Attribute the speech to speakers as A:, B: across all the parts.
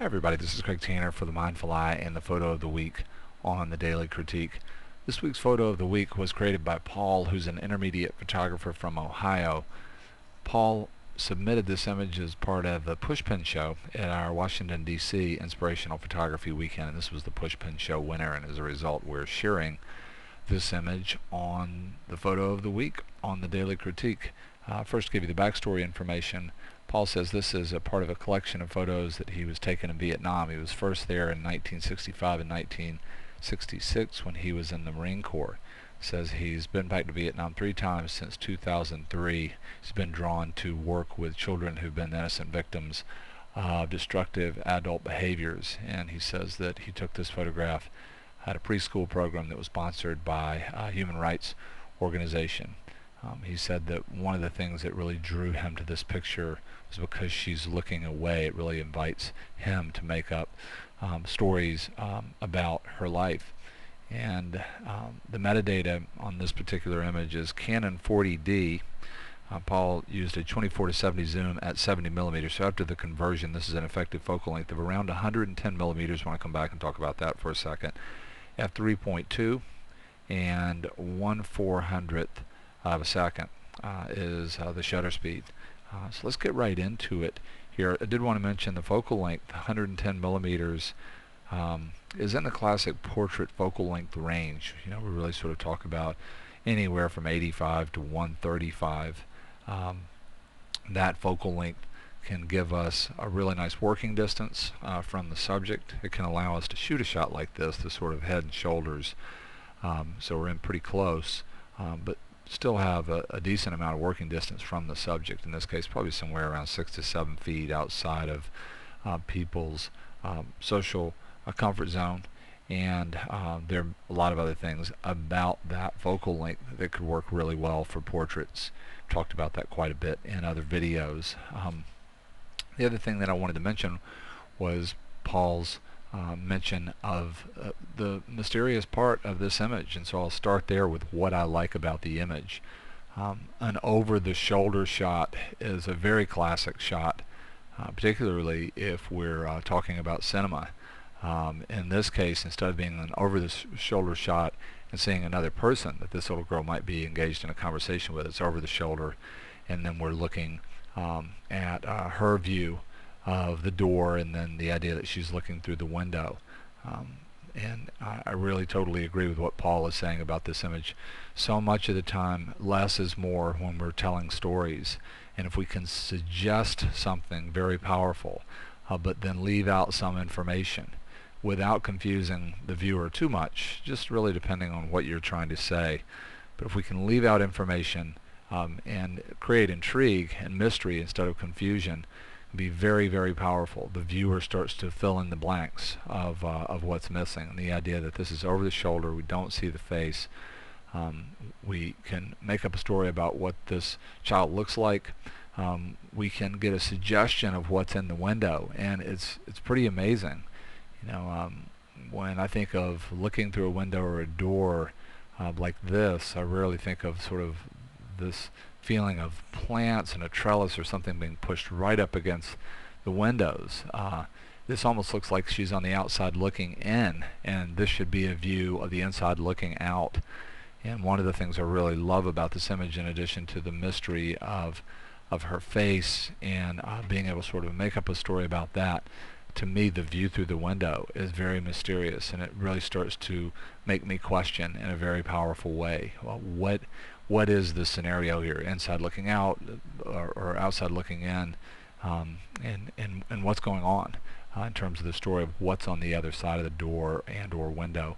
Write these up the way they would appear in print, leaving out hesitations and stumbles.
A: Hi everybody, this is Craig Tanner for the Mindful Eye and the Photo of the Week on the Daily Critique. This week's Photo of the Week was created by Paul, who's an intermediate photographer from Ohio. Paul submitted this image as part of the Pushpin Show at our Washington, D.C. Inspirational Photography Weekend, and this was the Pushpin Show winner, and as a result we're sharing this image on the Photo of the Week on the Daily Critique. First, give you the backstory information. Paul says this is a part of a collection of photos that he was taken in Vietnam. He was first there in 1965 and 1966 when he was in the Marine Corps. Says he's been back to Vietnam 3 times since 2003. He's been drawn to work with children who've been innocent victims of destructive adult behaviors, and he says that he took this photograph at a preschool program that was sponsored by a human rights organization. He said that one of the things that really drew him to this picture was because she's looking away. It really invites him to make up stories about her life. And the metadata on this particular image is Canon 40D. Paul used a 24-70 zoom at 70 millimeters. So after the conversion, this is an effective focal length of around 110 millimeters. I want to come back and talk about that for a second. F3.2 and 1/400th of a second is the shutter speed. So let's get right into it here. I did want to mention the focal length, 110 millimeters, is in the classic portrait focal length range. You know, we really sort of talk about anywhere from 85 to 135. That focal length can give us a really nice working distance from the subject. It can allow us to shoot a shot like this, the sort of head and shoulders, so we're in pretty close, but still have a decent amount of working distance from the subject. In this case, probably somewhere around 6 to 7 feet outside of people's social comfort zone. And there are a lot of other things about that focal length that could work really well for portraits. Talked about that quite a bit in other videos. The other thing that I wanted to mention was Paul's mention of the mysterious part of this image, and so I'll start there with what I like about the image. An over-the-shoulder shot is a very classic shot, particularly if we're talking about cinema. In this case, instead of being an over-the-shoulder shot and seeing another person that this little girl might be engaged in a conversation with, it's over the shoulder, and then we're looking at her view of the door, and then the idea that she's looking through the window. And I really totally agree with what Paul is saying about this image. So much of the time, less is more when we're telling stories. And if we can suggest something very powerful, but then leave out some information without confusing the viewer too much, just really depending on what you're trying to say. But if we can leave out information and create intrigue and mystery instead of confusion, be very, very powerful. The viewer starts to fill in the blanks of what's missing. And the idea that this is over the shoulder, we don't see the face. We can make up a story about what this child looks like. We can get a suggestion of what's in the window, and it's pretty amazing. You know, when I think of looking through a window or a door like this, I rarely think of sort of this feeling of plants and a trellis or something being pushed right up against the windows. This almost looks like she's on the outside looking in, and this should be a view of the inside looking out. And one of the things I really love about this image, in addition to the mystery of her face and being able to sort of make up a story about that, to me the view through the window is very mysterious, and it really starts to make me question in a very powerful way. Well, what is the scenario here? Inside looking out or outside looking in, and what's going on in terms of the story of what's on the other side of the door and or window.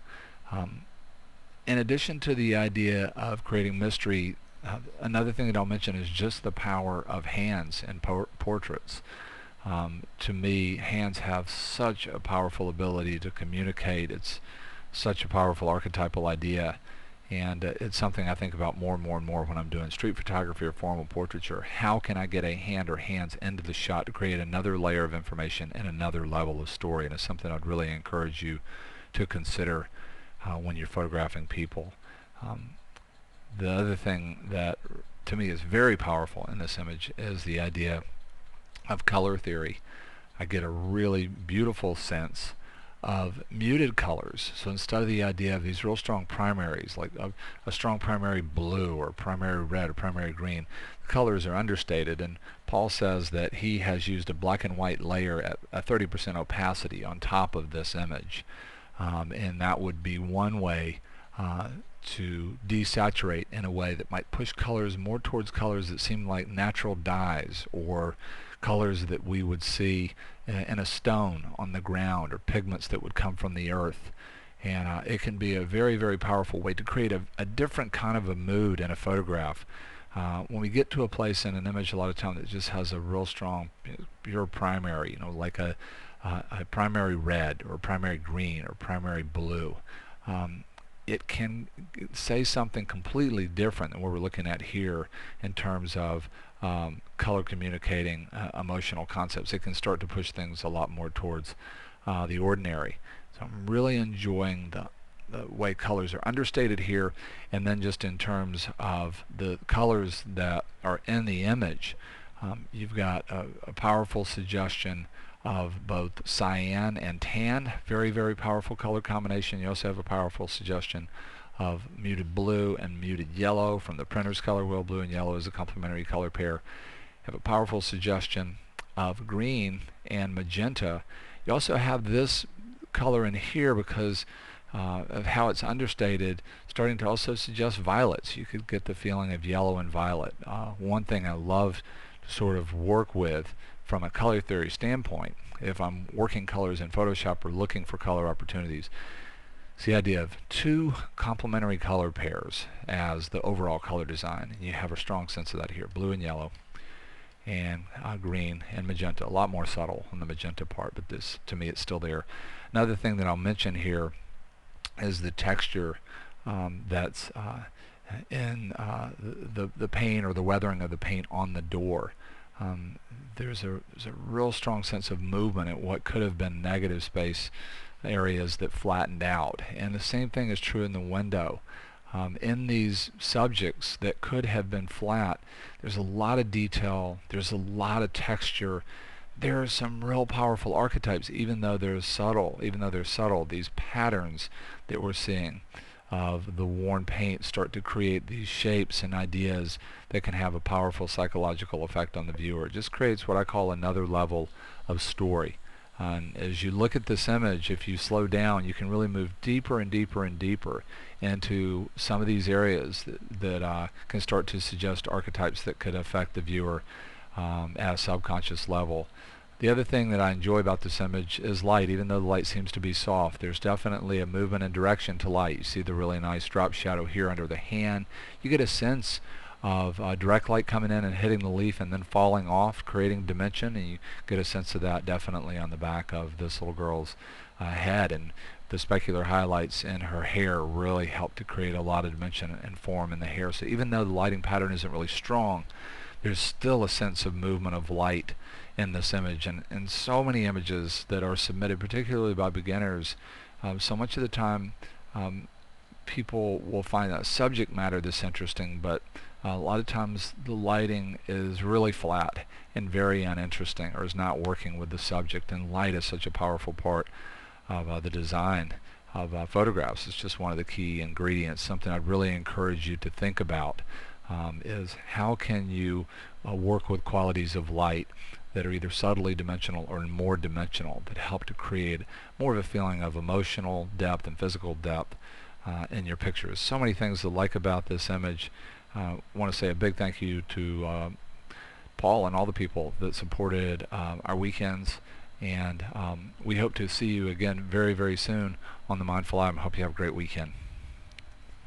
A: In addition to the idea of creating mystery, another thing that I'll mention is just the power of hands in portraits. To me, hands have such a powerful ability to communicate. It's such a powerful archetypal idea, and it's something I think about more and more and more when I'm doing street photography or formal portraiture. How can I get a hand or hands into the shot to create another layer of information and another level of story? And it's something I'd really encourage you to consider when you're photographing people. The other thing that to me is very powerful in this image is the idea of color theory. I get a really beautiful sense of muted colors. So instead of the idea of these real strong primaries, like a strong primary blue or primary red or primary green, the colors are understated, and Paul says that he has used a black and white layer at a 30% opacity on top of this image. And that would be one way to desaturate in a way that might push colors more towards colors that seem like natural dyes, or colors that we would see in a stone on the ground, or pigments that would come from the earth. And it can be a very, very powerful way to create a different kind of a mood in a photograph. When we get to a place in an image a lot of times that just has a real strong pure primary, like a primary red or primary green or primary blue, it can say something completely different than what we're looking at here in terms of color communicating emotional concepts. It can start to push things a lot more towards the ordinary. So I'm really enjoying the way colors are understated here, and then just in terms of the colors that are in the image, you've got a powerful suggestion of both cyan and tan, very, very powerful color combination. You also have a powerful suggestion of muted blue and muted yellow from the printer's color wheel. Blue and yellow is a complementary color pair. You have a powerful suggestion of green and magenta. You also have this color in here because of how it's understated, starting to also suggest violets. You could get the feeling of yellow and violet. One thing I love to sort of work with from a color theory standpoint, if I'm working colors in Photoshop or looking for color opportunities, it's the idea of two complementary color pairs as the overall color design. And you have a strong sense of that here, blue and yellow, and green and magenta. A lot more subtle on the magenta part, but this, to me, it's still there. Another thing that I'll mention here is the texture that's in the paint, or the weathering of the paint on the door. There's a real strong sense of movement at what could have been negative space areas that flattened out. And the same thing is true in the window. In these subjects that could have been flat, there's a lot of detail, there's a lot of texture. There are some real powerful archetypes, even though they're subtle. These patterns that we're seeing of the worn paint start to create these shapes and ideas that can have a powerful psychological effect on the viewer. It just creates what I call another level of story. And as you look at this image, if you slow down, you can really move deeper and deeper and deeper into some of these areas that can start to suggest archetypes that could affect the viewer at a subconscious level. The other thing that I enjoy about this image is light. Even though the light seems to be soft, there's definitely a movement and direction to light. You see the really nice drop shadow here under the hand. You get a sense of direct light coming in and hitting the leaf and then falling off, creating dimension, and you get a sense of that definitely on the back of this little girl's head. And the specular highlights in her hair really help to create a lot of dimension and form in the hair. So even though the lighting pattern isn't really strong, there's still a sense of movement of light in this image. And so many images that are submitted, particularly by beginners, so much of the time people will find that subject matter this interesting, but a lot of times the lighting is really flat and very uninteresting, or is not working with the subject. And light is such a powerful part of the design of photographs. It's just one of the key ingredients. Something I'd really encourage you to think about is how can you work with qualities of light that are either subtly dimensional or more dimensional, that help to create more of a feeling of emotional depth and physical depth in your pictures. So many things to like about this image. I want to say a big thank you to Paul and all the people that supported our weekends, and we hope to see you again very, very soon on the Mindful Eye. I hope you have a great weekend.